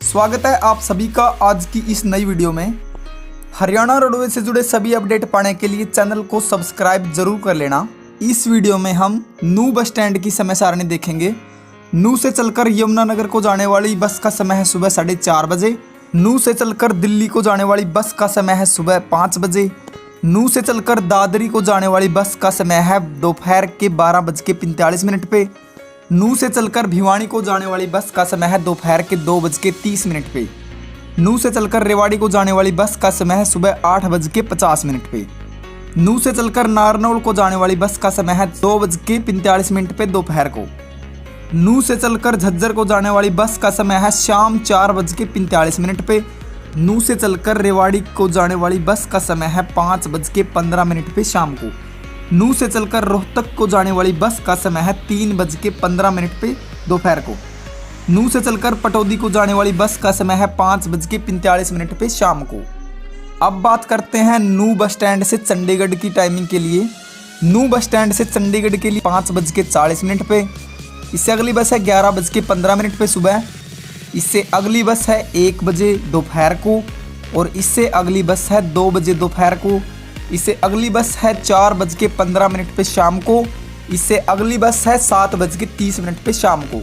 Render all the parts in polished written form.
स्वागत है आप सभी का आज की इस नई वीडियो में। हरियाणा रोडवेज से जुड़े सभी अपडेट पाने के लिए चैनल को सब्सक्राइब जरूर कर लेना। इस वीडियो में हम नू बस स्टैंड की समय सारणी देखेंगे। नू से चलकर यमुनानगर को जाने वाली बस का समय है सुबह 4:30 बजे। नू से चलकर दिल्ली को जाने वाली बस का समय है सुबह 5 बजे। नू से चलकर दादरी को जाने वाली बस का समय है दोपहर के 12:45 पे। नू से चलकर भिवानी को जाने वाली बस का समय है दोपहर के 2:30 पे। नू से चलकर रेवाड़ी को जाने वाली बस का समय है सुबह 8:50 पे। नू से चलकर नारनौल को जाने वाली बस का समय है 2:45 पे दोपहर को। नू से चलकर झज्जर को जाने वाली बस का समय है शाम 4:45 पे। नू से चलकर रेवाड़ी को जाने वाली बस का समय है 5:15 पे शाम को। नू से चलकर रोहतक को जाने वाली बस का समय है 3:15 पे दोपहर को। नू से चलकर पटौदी को जाने वाली बस का समय है 5:45 पे शाम को। अब बात करते हैं नू बस स्टैंड से चंडीगढ़ की टाइमिंग के लिए। नू बस स्टैंड से चंडीगढ़ के लिए 5:40 पे। इससे अगली बस है 11:15 पे सुबह। इससे अगली बस है 1 बजे दोपहर को और इससे अगली बस है 2 बजे दोपहर को। इससे अगली बस है 4:15 पे शाम को। इससे अगली बस है 7:30 पे शाम को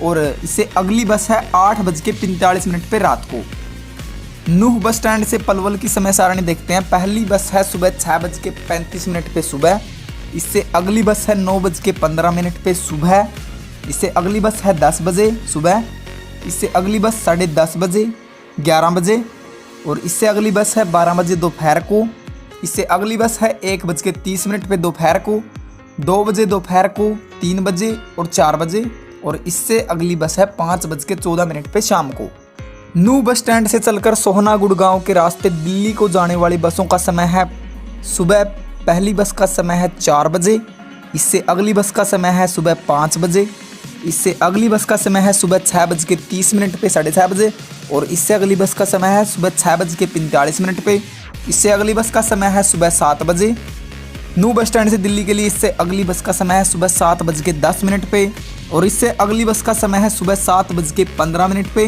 और इससे अगली बस है 8:45 पे रात को। नूह बस स्टैंड से पलवल की समय सारणी देखते हैं। पहली बस है सुबह 6:35 पे सुबह। इससे अगली बस है 9:15 पे सुबह। इससे अगली बस है 10 बजे सुबह। इससे अगली बस 10:30 बजे, 11 बजे और इससे अगली बस है 12 बजे दोपहर को। इससे अगली बस है 1:30 पे दोपहर को, 2 बजे दोपहर को, 3 बजे और 4 बजे और इससे अगली बस है 5:14 पे शाम को। नू बस स्टैंड से चलकर सोहना गुड़गांव के रास्ते दिल्ली को जाने वाली बसों का समय है सुबह। पहली बस का समय है 4 बजे। इससे अगली बस का समय है सुबह 5 बजे। इससे अगली बस का समय है सुबह 6:30 पे 6:30 बजे और इससे अगली बस का समय है सुबह 6:45 पे। इससे अगली बस का समय है सुबह 7 बजे। नू बस स्टैंड से दिल्ली के लिए इससे अगली बस का समय है सुबह 7:10 पे और इससे अगली बस का समय है सुबह 7:15 पे।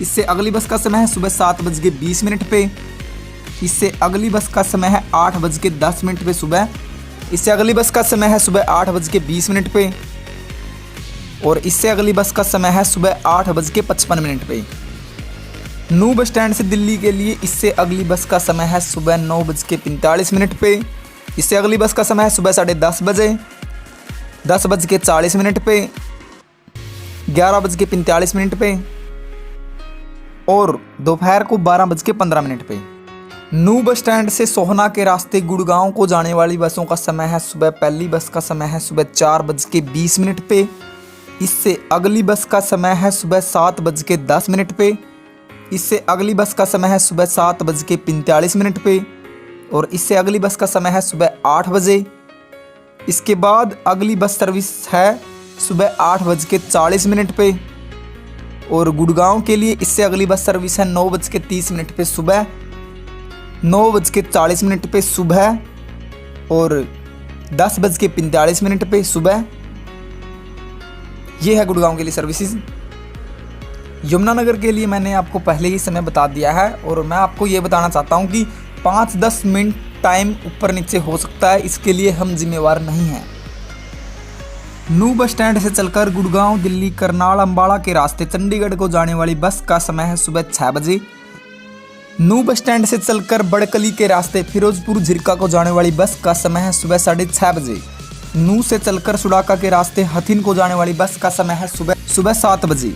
इससे अगली बस का समय है सुबह 7:20 पे। इससे अगली बस का समय है 8:10 पे सुबह। इससे अगली बस का समय है सुबह 8:20 पे और इससे अगली बस का समय है सुबह 8:55 पे। नू बस स्टैंड से दिल्ली के लिए इससे अगली बस का समय है सुबह 9:45 पे। इससे अगली बस का समय है सुबह 10:30 बजे, 10:40 पे, 11:45 पे और दोपहर को 12:15 पे। नू बस स्टैंड से सोहना के रास्ते गुड़गांव को जाने वाली बसों का समय है सुबह। पहली बस का समय है सुबह 4:20 पे। इससे अगली बस का समय है सुबह 7:10 पे। इससे अगली बस का समय है सुबह 7:45 पे और इससे अगली बस का समय है सुबह 8 बजे। इसके बाद अगली बस सर्विस है सुबह 8:40 पे और गुड़गांव के लिए इससे अगली बस सर्विस है 9:30 पे सुबह, 9:40 पे सुबह और 10:45 पे सुबह। ये है गुड़गांव के लिए सर्विसेज। यमुनानगर के लिए मैंने आपको पहले ही समय बता दिया है और मैं आपको ये बताना चाहता हूँ कि 5-10 मिनट टाइम ऊपर नीचे हो सकता है, इसके लिए हम जिम्मेवार नहीं हैं। नू बस स्टैंड से चलकर गुड़गांव, दिल्ली, करनाल, अम्बाड़ा के रास्ते चंडीगढ़ को जाने वाली बस का समय है सुबह 6 बजे। नू बस स्टैंड से चलकर बड़कली के रास्ते फिरोजपुर झिरका को जाने वाली बस का समय है सुबह 6:30 बजे। नू से चलकर सुडाका के रास्ते हथिन को जाने वाली बस का समय है सुबह 7 बजे।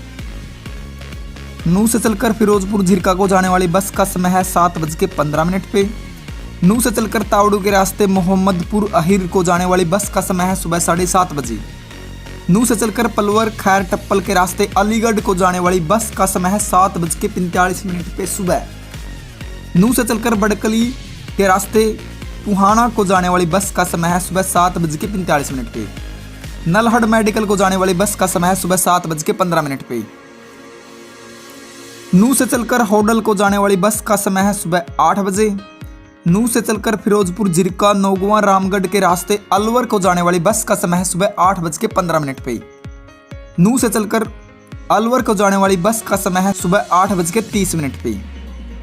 नू से चलकर फिरोजपुर झिरका को जाने वाली बस का समय है 7:15 पे। नू से चलकर तावड़ू के रास्ते मोहम्मदपुर अहिर को जाने वाली बस का समय है सुबह 7:30 बजे। नू से चलकर पलवर खैर टप्पल के रास्ते अलीगढ़ को जाने वाली बस का समय है 7:45 पे सुबह। नू से चलकर बड़कली के रास्ते टुहाना को जाने वाली बस का समय है सुबह 7:45 पे। नलहड़ मेडिकल को जाने वाली बस का समय है सुबह 7:15 पे। नू से चलकर होडल को जाने वाली बस का समय है सुबह 8 बजे। नू से चलकर फिरोजपुर झिरका नौगवां रामगढ़ के रास्ते अलवर को जाने वाली बस का समय है सुबह 8:15 पे। नू से चलकर अलवर को जाने वाली बस का समय है सुबह 8:30 पे।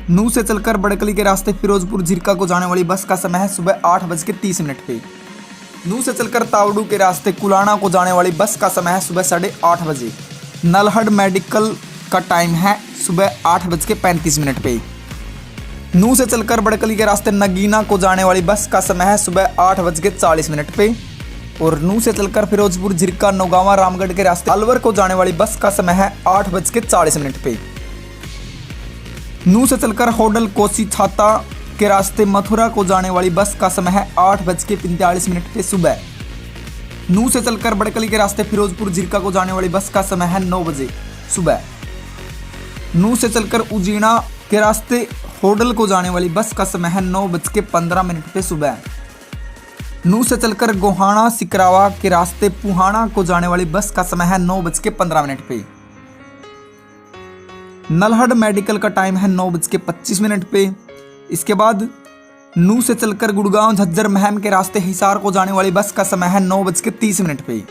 नू से चलकर बड़कली के रास्ते फिरोजपुर झिरका को जाने वाली बस का समय है सुबह 8:30 पे। नू से चलकर तावड़ू के रास्ते कुलाना को जाने वाली बस का समय है सुबह 8:30 बजे। नलहड़ मेडिकल का टाइम है सुबह 8:35 पे। नू से चलकर बड़कली के रास्ते नगीना को जाने वाली बस का समय है सुबह 8:40 पे। और नू से चलकर फिरोजपुर झिरका नौगावा रामगढ़ के रास्ते अलवर को जाने वाली बस का समय है 8:40 पे। नू से चलकर होडल कोसी छाता के रास्ते मथुरा को जाने वाली बस का समय है 8:45 पे सुबह। नू से चलकर बड़कली के रास्ते फिरोजपुर झिरका को जाने वाली बस का समय है 9 बजे सुबह। नू से चलकर उजीना के रास्ते होडल को जाने वाली बस का समय है 9:15 पे सुबह। नू से चलकर गोहाना सिकरावा के रास्ते पुहाना को जाने वाली बस का समय है 9:15 पे। नलहड़ मेडिकल का टाइम है 9:25 पे। इसके बाद नू से चलकर गुड़गांव झज्जर महम के रास्ते हिसार को जाने वाली बस का समय है 9:30 पे।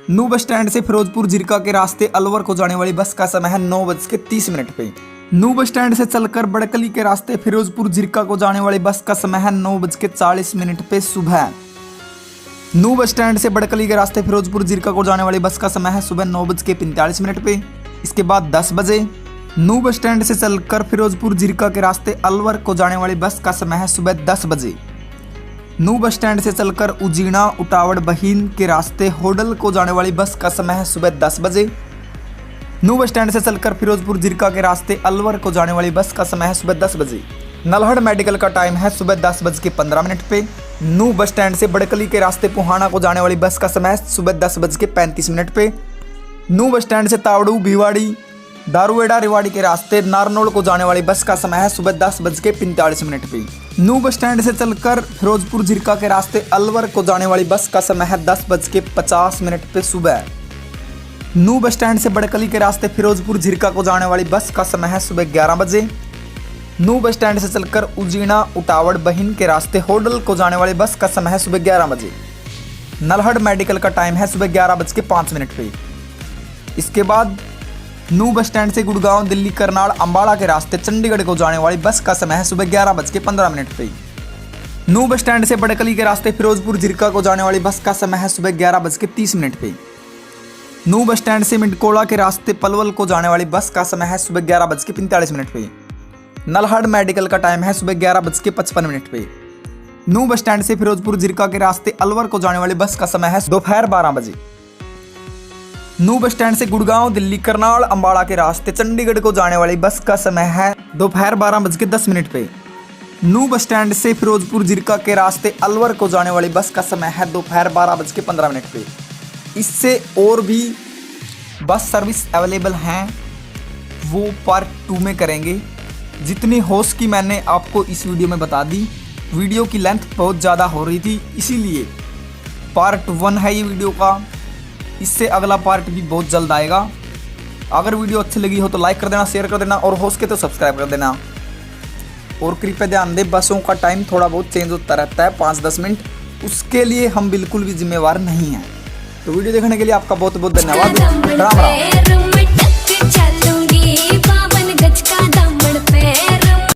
नू बस स्टैंड से फिरोजपुर झिरका के रास्ते अलवर को जाने वाली बस का समय है 9:30 पे। नू बस स्टैंड से चलकर बड़कली के रास्ते फिरोजपुर झिरका को जाने वाली बस का समय है 9:40 पे सुबह। नू बस स्टैंड से बड़कली के रास्ते फिरोजपुर झिरका को जाने वाली बस का समय है सुबह 9:45 पे। इसके बाद 10 बजे नू बस स्टैंड से चलकर फिरोजपुर झिरका के रास्ते अलवर को जाने वाली बस का समय है सुबह 10 बजे। नू बस स्टैंड से चलकर उजीना उटावड़ बहीन के रास्ते होडल को जाने वाली बस का समय है सुबह 10 बजे। नू बस स्टैंड से चलकर फिरोजपुर झिरका के रास्ते अलवर को जाने वाली बस का समय है सुबह 10 बजे। नलहड़ मेडिकल का टाइम है सुबह 10:15 पे। नू बस स्टैंड से बड़कली के रास्ते पुहाना को जाने वाली बस का समय है सुबह 10:35 पे। नू बस स्टैंड से तावड़ू भिवाड़ी दारूएड़ा रेवाड़ी के रास्ते नारनौल को जाने वाली बस का समय है सुबह 10:45 पे। नू बस स्टैंड से चलकर फिरोजपुर झिरका के रास्ते अलवर को जाने वाली बस का समय है 10:50 पे सुबह। नू बस स्टैंड से बड़कली के रास्ते फिरोजपुर झिरका को जाने वाली बस का समय है सुबह 11 बजे। नू बस स्टैंड से चलकर उजीना उटावड़ बहीन के रास्ते होडल को जाने वाली बस का समय है सुबह 11 बजे। नलहड़ मेडिकल का टाइम है सुबह 11:05 पे। इसके बाद नू बस स्टैंड से गुड़गांव दिल्ली करनाल अम्बाड़ा के रास्ते चंडीगढ़ को जाने वाली बस का समय है सुबह 11:15 पे। नू बस स्टैंड से बड़कली के रास्ते फिरोजपुर झिरका को जाने वाली बस का समय है सुबह 11:30 पे। नू बस स्टैंड से मिंडकोला के रास्ते पलवल को जाने वाली बस का समय है सुबह 11:45 पे। नलहड़ मेडिकल का टाइम है सुबह 11:55 पे। नू बस स्टैंड से फिरोजपुर झिरका के रास्ते अलवर को जाने वाली बस का समय है दोपहर 12 बजे। नू बस स्टैंड से गुड़गांव दिल्ली करनाल अम्बाड़ा के रास्ते चंडीगढ़ को जाने वाली बस का समय है दोपहर 12:10 पे। नू बस स्टैंड से फिरोजपुर झिरका के रास्ते अलवर को जाने वाली बस का समय है दोपहर 12:15 पे। इससे और भी बस सर्विस अवेलेबल हैं, वो पार्ट 2 में करेंगे। जितनी हो सकी मैंने आपको इस वीडियो में बता दी। वीडियो की लेंथ बहुत ज़्यादा हो रही थी, इसीलिए पार्ट 1 है ये वीडियो का। इससे अगला पार्ट भी बहुत जल्द आएगा। अगर वीडियो अच्छी लगी हो तो लाइक कर देना, शेयर कर देना और हो सके तो सब्सक्राइब कर देना। और कृपया ध्यान दें, बसों का टाइम थोड़ा बहुत चेंज होता रहता है 5-10 मिनट, उसके लिए हम बिल्कुल भी जिम्मेवार नहीं हैं। तो वीडियो देखने के लिए आपका बहुत बहुत धन्यवाद। राम राम।